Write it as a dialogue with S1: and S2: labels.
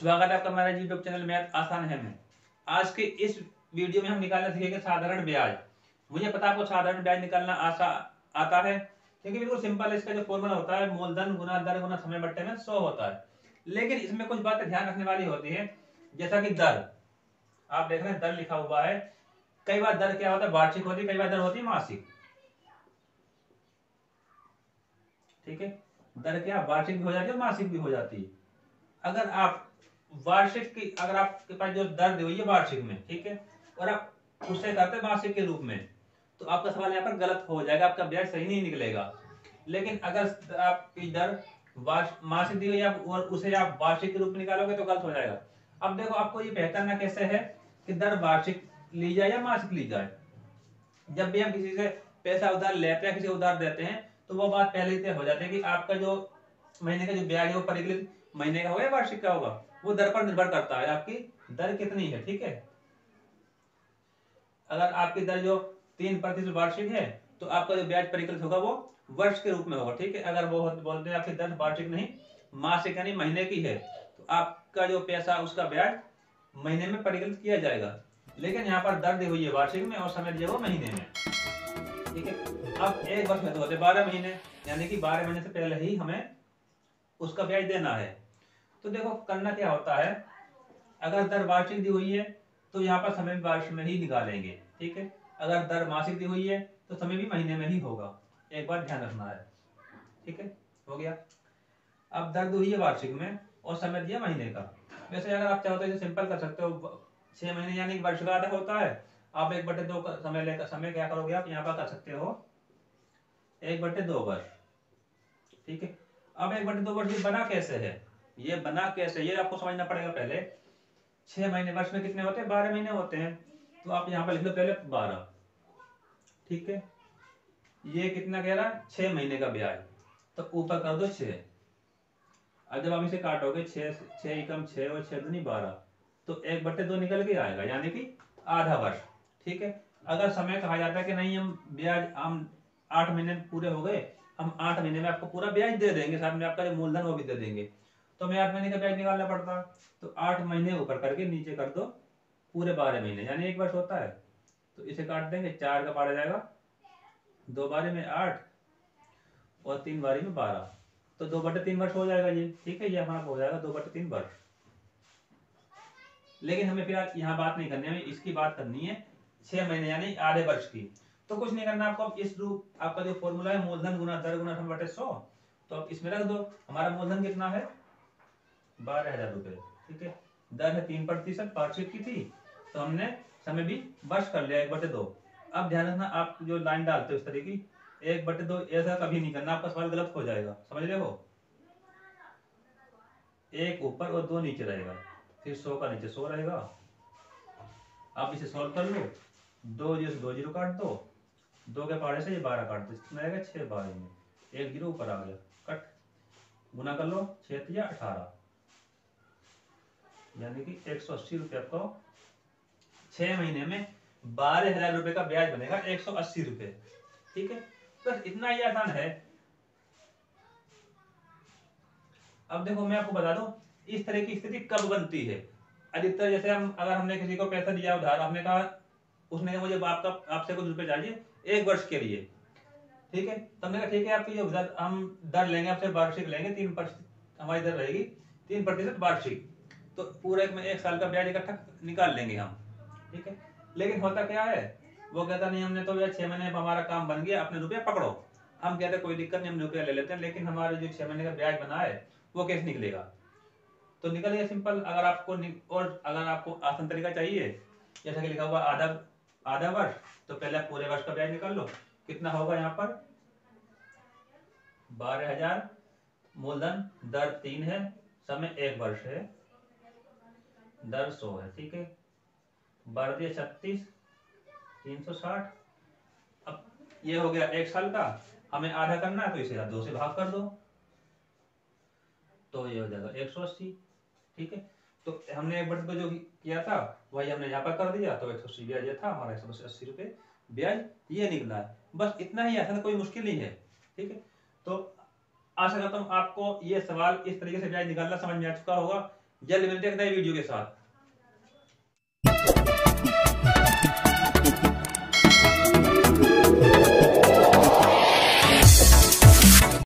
S1: स्वागत है आपका हमारे यूट्यूब चैनल मैथ आसान है में। आज के इस वीडियो में हम निकालना सीखेंगे साधारण ब्याज। मुझे पता है आपको साधारण ब्याज निकालना आता है, क्योंकि बिल्कुल सिंपल है। इसका जो फॉर्मूला होता है मूलधन गुना दर गुना समय बट्टे में 100 होता है। लेकिन इसमें कुछ बातें ध्यान रखने वाली होती है, जैसा कि दर। आप देख रहे हैं दर लिखा हुआ है। कई बार दर क्या होता है, वार्षिक होती है, कई बार दर होती है मासिक। ठीक है, दर क्या वार्षिक भी हो जाती है, मासिक भी हो जाती है। अगर आप वार्षिक की, अगर आपके पास जो दर दी हुई है वार्षिक में, ठीक है, और आप उसे करते मासिक के रूप में, तो आपका सवाल यहाँ पर गलत हो जाएगा, आपका ब्याज सही नहीं निकलेगा। लेकिन अगर आपकी दर मासिक दी हुई और उसे आप वार्षिक के रूप में निकालोगे तो गलत हो जाएगा। अब देखो, आपको ये पहचानना कैसे है कि दर वार्षिक ली जाए या मासिक ली जाए। जब भी हम किसी से पैसा उधार लेते हैं, किसी उधार देते हैं, तो वो बात पहले ही तय हो जाती है कि आपका जो महीने का जो ब्याज है वो परिकलित महीने का होगा या वार्षिक का होगा। वो दर पर निर्भर करता है आपकी दर कितनी है। ठीक है, अगर आपकी दर जो 3% वार्षिक है, तो आपका जो ब्याज परिकलित होगा वो वर्ष के रूप में होगा। ठीक है, अगर वो बोलते हैं आपकी दर वार्षिक नहीं मासिक यानी महीने की है, तो आपका जो पैसा उसका ब्याज महीने में परिकलित किया जाएगा। लेकिन यहाँ पर दर दी हुई है वार्षिक में और समय दिया हुआ महीने में। ठीक है, अब एक वर्ष में तो होते 12 महीने, यानी कि 12 महीने से पहले ही हमें उसका ब्याज देना है। तो देखो करना क्या होता है, अगर दर वार्षिक दी हुई है तो यहाँ पर समय भी वार्षिक में ही निकालेंगे। ठीक है, अगर दर मासिक दी हुई है तो समय भी महीने में ही होगा। एक बार ध्यान रखना है। ठीक है, हो गया। अब दर दी हुई है वार्षिक में और समय दिया महीने का। वैसे अगर आप चाहो तो इसे सिंपल कर सकते हो, 6 महीने यानी वर्ष का आधा होता है। आप 1/2 का समय लेकर समय क्या करोगे, आप यहाँ पर कर सकते हो 1/2 वर्ष। ठीक है, अब 1/2 वर्ष ये बना कैसे है, ये बना कैसे, ये आपको समझना पड़ेगा पहले। 6 महीने वर्ष में कितने होते हैं, 12 महीने होते हैं। तो आप यहाँ पर लिख लो पहले 12। ठीक है, ये कितना कह रहा है, 6 महीने का ब्याज, तो ऊपर कर दो 6। अब जब आप इसे काटोगे 6 6 एकम 6 और 6 दूनी 12, तो 1/2 निकल के आएगा, यानी कि आधा वर्ष। ठीक है, अगर समय कहा जाता है कि नहीं हम ब्याज हम 8 महीने पूरे हो गए, हम 8 महीने में आपको पूरा ब्याज दे देंगे, साथ में आपका जो मूलधन वो भी दे देंगे, तो हमें 8 महीने का ब्याज निकालना पड़ता है। तो 8 महीने ऊपर करके नीचे कर दो पूरे 12 महीने, यानी 1 वर्ष होता है। तो इसे काट देंगे, 4 का पारा जाएगा, 2 बारे में 8 और 3 बारी में 12, तो 2/3 वर्ष हो जाएगा ये। ठीक है, ये हमारा हो जाएगा 2/3 वर्ष। लेकिन हमें फिर यहाँ बात नहीं करनी, हमें इसकी बात करनी है 6 महीने यानी आधे वर्ष की। तो कुछ नहीं करना आपको, इस रूप आपका जो फॉर्मूला है मूलधन गुना दर गुना समय बटे 100, तो आप इसमें रख दो। हमारा मूलधन कितना है, 12,000 रुपए। ठीक है, दर है 3% वार्षिक की थी, तो हमने समय भी वर्ष कर लिया 1/2। अब ध्यान रखना, आप जो लाइन डालते हो इस तरह की 1/2 ऐसा कभी नहीं करना, आपका सवाल गलत हो जाएगा, समझ रहे हो। 1 ऊपर और 2 नीचे रहेगा, फिर 100 का नीचे 100 रहेगा। आप इसे सॉल्व कर लो, 2 जीरो से 2 जीरो काट दो, 2 के पारे से ये 12 काट दो, कितना आएगा 6 12 में 1 जीरो ऊपर आ गया, कट गुना कर लो 6 या 18, यानी कि 180 रुपये आपको 6 महीने में 12,000 रुपए का ब्याज बनेगा, 180 रुपये। ठीक है, बस इतना ही आसान है। अब देखो मैं आपको बता दूं इस तरह की स्थिति कब बनती है। अधिकतर जैसे हम अगर हमने किसी को पैसा दिया उधार, हमने कहा, उसने कहा मुझे आपसे कुछ रुपए चाहिए 1 वर्ष के लिए। ठीक है, तो हमने कहा ठीक है, आपकी जो दर हम दर लेंगे आपसे वार्षिक लेंगे, 3% हमारी दर रहेगी, 3% वार्षिक, तो पूरे में 1 साल का ब्याज इकट्ठा निकाल लेंगे हम। ठीक है, लेकिन होता क्या है, वो कहता नहीं हमने तो यार 6 महीने में हमारा काम बन गया, अपने रुपये पकड़ो। हम कहते कोई दिक्कत नहीं, हम रुपया ले लेते हैं, लेकिन हमारे जो 6 महीने का ब्याज बना है वो कैसे निकलेगा। तो निकल गया सिंपल। अगर आपको और अगर आपको आसान तरीका चाहिए, जैसा कि लिखा हुआ आधा आधा वर्ष, तो पहले आप पूरे वर्ष का ब्याज निकाल लो। कितना होगा यहाँ पर 12,000, मूलधन दर 3 है, समय 1 वर्ष है, दर 100 है। ठीक है, 12 36 360। अब ये हो गया 1 साल का, हमें आधा करना है तो इसे 2 से भाग कर दो, तो ये हो जाएगा 180। ठीक है, तो हमने 1/2 जो किया था वही हमने यहाँ पर कर दिया, तो 180 ब्याज ये था हमारा, 180 रुपये ब्याज ये निकला है। बस इतना ही आसान, कोई मुश्किल नहीं है। ठीक है, तो आशा करता हूँ आपको ये सवाल इस तरीके से ब्याज निकालना समझ में आ चुका होगा। जल्द मिलते हैं एक नए वीडियो के साथ।